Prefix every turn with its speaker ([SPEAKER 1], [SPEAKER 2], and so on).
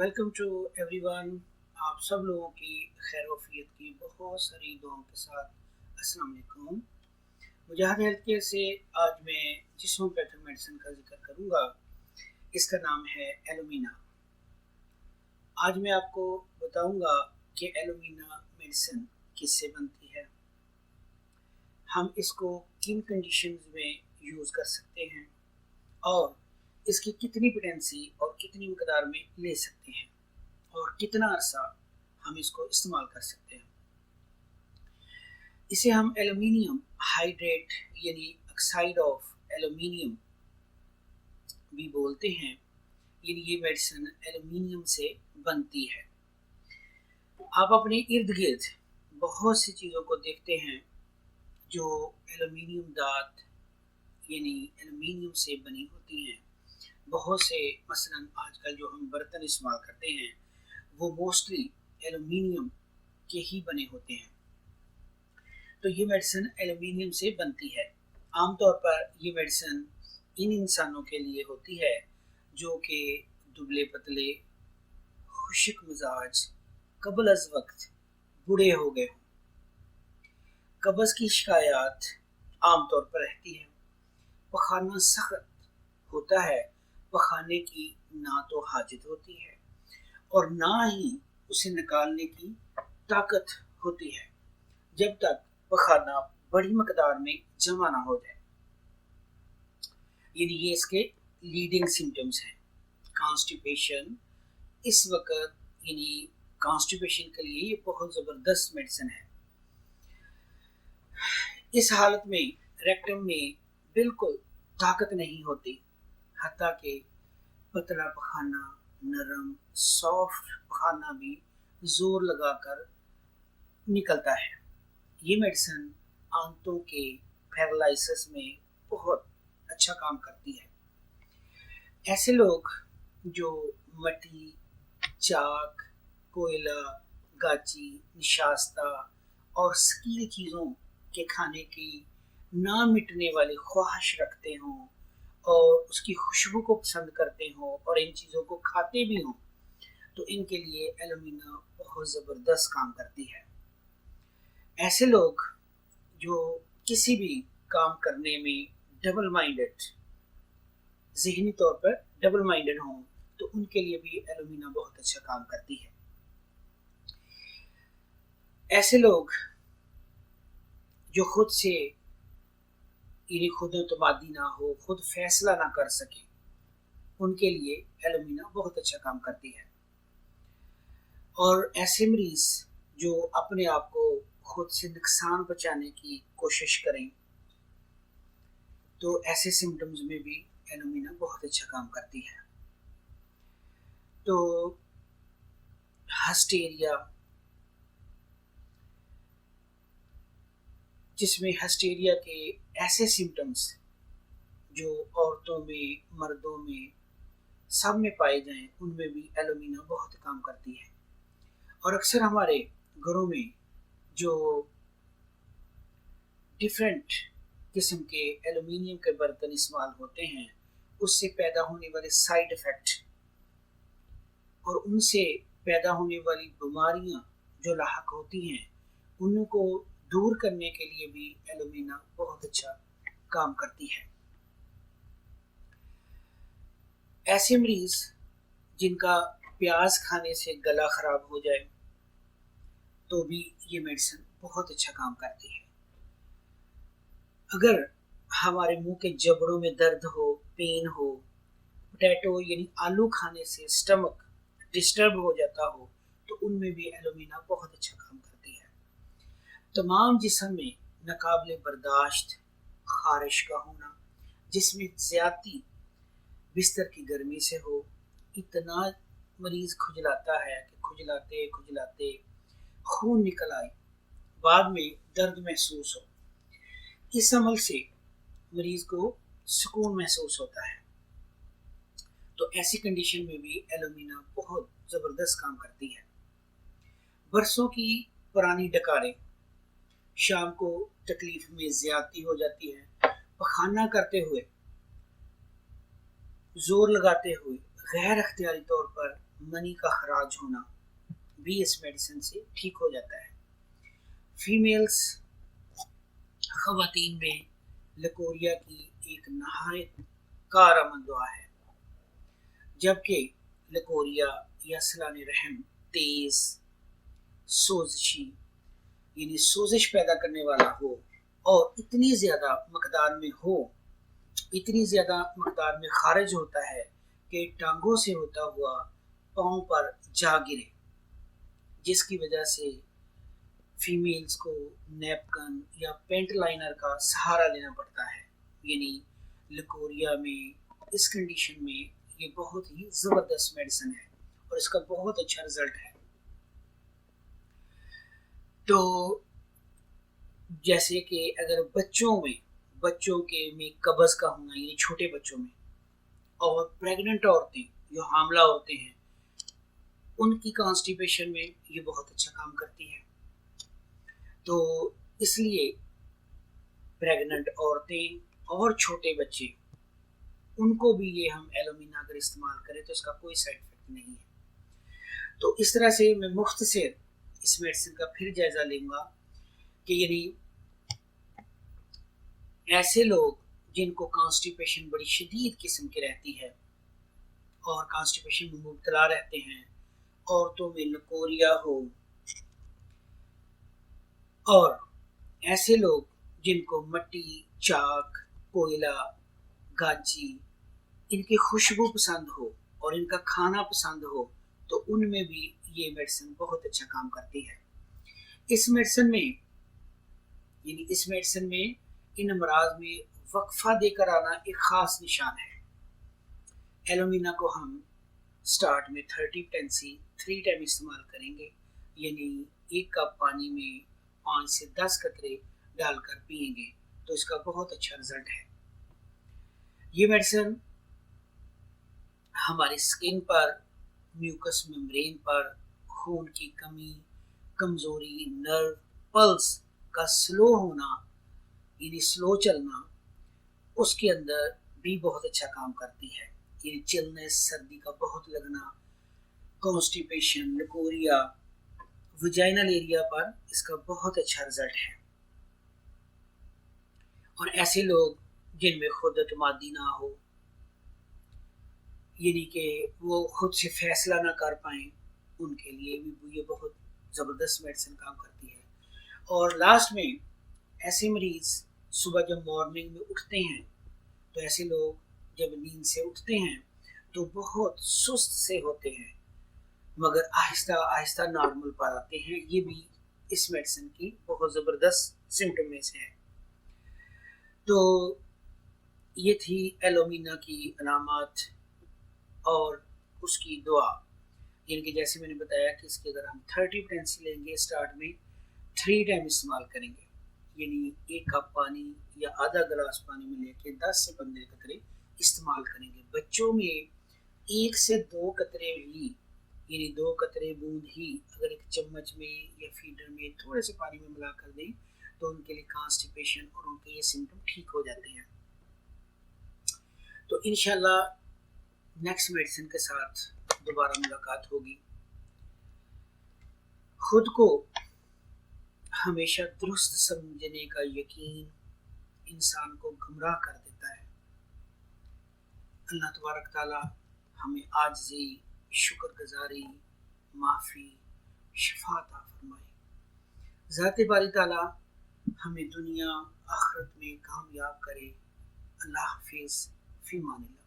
[SPEAKER 1] Welcome to everyone. आप सब लोगों की खैरोफियत की बहुत सारी दुआओं के साथ अस्सलाम वालेकुम। मुजाहिद हेल्थ केयर से आज मैं जिस होम्योपैथिक मेडिसिन का जिक्र करूंगा इसका नाम है एलोमीना। आज मैं आपको बताऊंगा कि एलोमीना मेडिसिन किससे बनती है, हम इसको किन कंडीशंस में यूज़ कर सकते हैं और इसकी कितनी पोटेंसी और कितनी मकदार में ले सकते हैं और कितना अरसा हम इसको इस्तेमाल कर सकते हैं। इसे हम एल्यूमिनियम हाइड्रेट यानी ऑक्साइड ऑफ एल्यूमिनियम भी बोलते हैं। यानी ये मेडिसिन एल्यूमिनियम से बनती है। आप अपने इर्द गिर्द बहुत सी चीज़ों को देखते हैं जो एल्यूमिनियम दांत यानी एल्यूमिनियम से बनी होती हैं। बहुत से मसलन आजकल जो हम बर्तन इस्तेमाल करते हैं वो मोस्टली एल्यूमिनियम के ही बने होते हैं। तो ये मेडिसिन एल्यूमिनियम से बनती है। आमतौर पर ये मेडिसिन इन इंसानों के लिए होती है जो कि दुबले पतले, खुश्क मिजाज, कबल अज वक्त बूढ़े हो गए हों। कब्ज़ की शिकायत आमतौर पर रहती है। पखाना सख्त होता है, पखाने की ना तो हाजत होती है और ना ही उसे निकालने की ताकत होती है जब तक पखाना बड़ी मकदार में जमा ना हो जाए। यानी ये इसके लीडिंग सिम्टम्स हैं। कॉन्स्टिपेशन इस वक्त यानी कॉन्स्टिपेशन के लिए ये बहुत ज़बरदस्त मेडिसिन है। इस हालत में रेक्टम में बिल्कुल ताकत नहीं होती, हत्ता कि पतला पखाना, नरम सॉफ्ट पखाना भी जोर लगाकर निकलता है। ये मेडिसिन आंतों के पैरालिसिस में बहुत अच्छा काम करती है। ऐसे लोग जो मट्टी, चाक, कोयला, गाची, निशास्ता और सकील चीज़ों के खाने की ना मिटने वाली ख्वाहिश रखते हों और उसकी खुशबू को पसंद करते हों और इन चीज़ों को खाते भी हों, तो इनके लिए एल्यूमिना बहुत ज़बरदस्त काम करती है। ऐसे लोग जो किसी भी काम करने में डबल माइंडेड, ज़हनी तौर पर डबल माइंडेड हों, तो उनके लिए भी एल्यूमिना बहुत अच्छा काम करती है। ऐसे लोग जो खुद से यानी खुद एतमादी ना हो, खुद फैसला ना कर सके, उनके लिए एल्यूमिना बहुत अच्छा काम करती है। और ऐसे मरीज जो अपने आप को खुद से नुकसान पहुंचाने की कोशिश करें, तो ऐसे सिम्टम्स में भी एल्यूमिना बहुत अच्छा काम करती है। तो हस्टेरिया, जिसमें हस्टेरिया के ऐसे सिम्टम्स जो औरतों में, मर्दों में, सब में पाए जाएं, उनमें भी एल्यूमिना बहुत काम करती है। और अक्सर हमारे घरों में जो डिफरेंट किस्म के एल्यूमिनियम के बर्तन इस्तेमाल होते हैं, उससे पैदा होने वाले साइड इफ़ेक्ट और उनसे पैदा होने वाली बीमारियां जो लाहक होती हैं, उनको दूर करने के लिए भी एल्यूमिना बहुत अच्छा काम करती है। ऐसे मरीज जिनका प्याज खाने से गला खराब हो जाए, तो भी ये मेडिसिन बहुत अच्छा काम करती है। अगर हमारे मुंह के जबड़ों में दर्द हो, पेन हो, पोटैटो यानी आलू खाने से स्टमक डिस्टर्ब हो जाता हो, तो उनमें भी एल्यूमिना बहुत अच्छा काम करती है। तमाम जिस्म में नाकाबिले बर्दाश्त खारिश का होना, जिसमें ज्यादती बिस्तर की गर्मी से हो, इतना मरीज खुजलाता है कि खुजलाते खुजलाते खून निकल आए, बाद में दर्द महसूस हो, इस अमल से मरीज को सुकून महसूस होता है। तो ऐसी कंडीशन में भी एल्यूमिना बहुत ज़बरदस्त काम करती है। बरसों की पुरानी डकारें, शाम को तकलीफ में ज्यादती हो जाती है, पखाना करते हुए, जोर लगाते हुए, गैर अख्तियारी तौर पर मनी का खराज होना भी इस मेडिसिन से ठीक हो जाता है। फीमेल्स खवातीन में लकोरिया की एक नहायत कारआमद दुआ है, जबकि लकोरिया या सलाने रहम तेज सोजशी यानी सोजिश पैदा करने वाला हो और इतनी ज़्यादा मकदार में हो, इतनी ज़्यादा मकदार में खारिज होता है कि टांगों से होता हुआ पाँव पर जा गिरे, जिसकी वजह से फीमेल्स को नैपकिन या पेंट लाइनर का सहारा लेना पड़ता है। यानी लकोरिया में इस कंडीशन में ये बहुत ही ज़बरदस्त मेडिसिन है और इसका बहुत अच्छा रिजल्ट है। तो जैसे कि अगर बच्चों के में कब्ज़ का होना यानी छोटे बच्चों में, और प्रेग्नेंट औरतें जो हामला औरतें हैं उनकी कॉन्स्टिपेशन में ये बहुत अच्छा काम करती है। तो इसलिए प्रेग्नेंट औरतें और छोटे बच्चे, उनको भी ये हम एलोमीना अगर इस्तेमाल करें तो इसका कोई साइड इफेक्ट नहीं है। तो इस तरह से मैं मुख्तसर इस मेडिसिन का फिर जायज़ा लूँगा कि यदि ऐसे लोग जिनको कॉन्स्टिपेशन बड़ी शदीद किस्म की रहती है और कॉन्स्टिपेशन में मुब्तला रहते हैं, औरतों में लकोरिया हो, और ऐसे लोग जिनको मट्टी, चाक, कोयला, गाची इनकी खुशबू पसंद हो और इनका खाना पसंद हो, तो उनमें भी ये मेडिसिन बहुत अच्छा काम करती है। इस मेडिसिन में इन अमराज में वक्फा देकर आना एक ख़ास निशान है। एलोमीना को हम स्टार्ट में 30 3 टाइम इस्तेमाल करेंगे, यानी 1 कप पानी में 5 से 10 कतरे डालकर पिएंगे तो इसका बहुत अच्छा रिजल्ट है। ये मेडिसिन हमारी स्किन पर, म्यूकस मेम्ब्रेन पर, खून की कमी, कमज़ोरी, नर्व पल्स का स्लो होना यानी स्लो चलना, उसके अंदर भी बहुत अच्छा काम करती है। यानी चिलनेस, सर्दी का बहुत लगना, कॉन्स्टिपेशन, लकोरिया, वजाइनल एरिया पर इसका बहुत अच्छा रिजल्ट है। और ऐसे लोग जिनमें खुद एतमादी ना हो, यानी कि वो खुद से फैसला ना कर पाएँ, उनके लिए भी ये बहुत ज़बरदस्त मेडिसिन काम करती है। और लास्ट में ऐसे मरीज़ सुबह जब मॉर्निंग में उठते हैं, तो ऐसे लोग जब नींद से उठते हैं तो बहुत सुस्त से होते हैं, मगर आहिस्ता आहिस्ता नॉर्मल पर आते हैं। ये भी इस मेडिसिन की बहुत ज़बरदस्त सिम्टम में से है। तो ये थी एलोमीना की अलामात और उसकी दुआ। यानी कि जैसे मैंने बताया कि इसके अगर हम 30 पेंसिल लेंगे, स्टार्ट में 3 टाइम इस्तेमाल करेंगे, यानी 1 कप पानी या आधा गिलास पानी में लेके 10 से 15 कतरे इस्तेमाल करेंगे। बच्चों में 1 से 2 कतरे ही, यानी 2 कतरे बूंद ही अगर एक चम्मच में या फीडर में थोड़े से पानी में मिला कर दें तो उनके लिए कॉन्स्टिपेशन और उनके ये सिम्टम ठीक हो जाते हैं। तो इंशाल्लाह नेक्स्ट मेडिसिन के साथ दोबारा मुलाकात होगी। खुद को हमेशा दुरुस्त समझने का यकीन इंसान को गुमराह कर देता है। अल्लाह तबारक ताला हमें आजिज़ी, शुक्रगुजारी, माफ़ी, शफ़ा अता फरमाए। ज़ात बारी ताला हमें दुनिया आखिरत में कामयाब करे। अल्लाह हाफ़िज़, फ़ी अमान अल्लाह।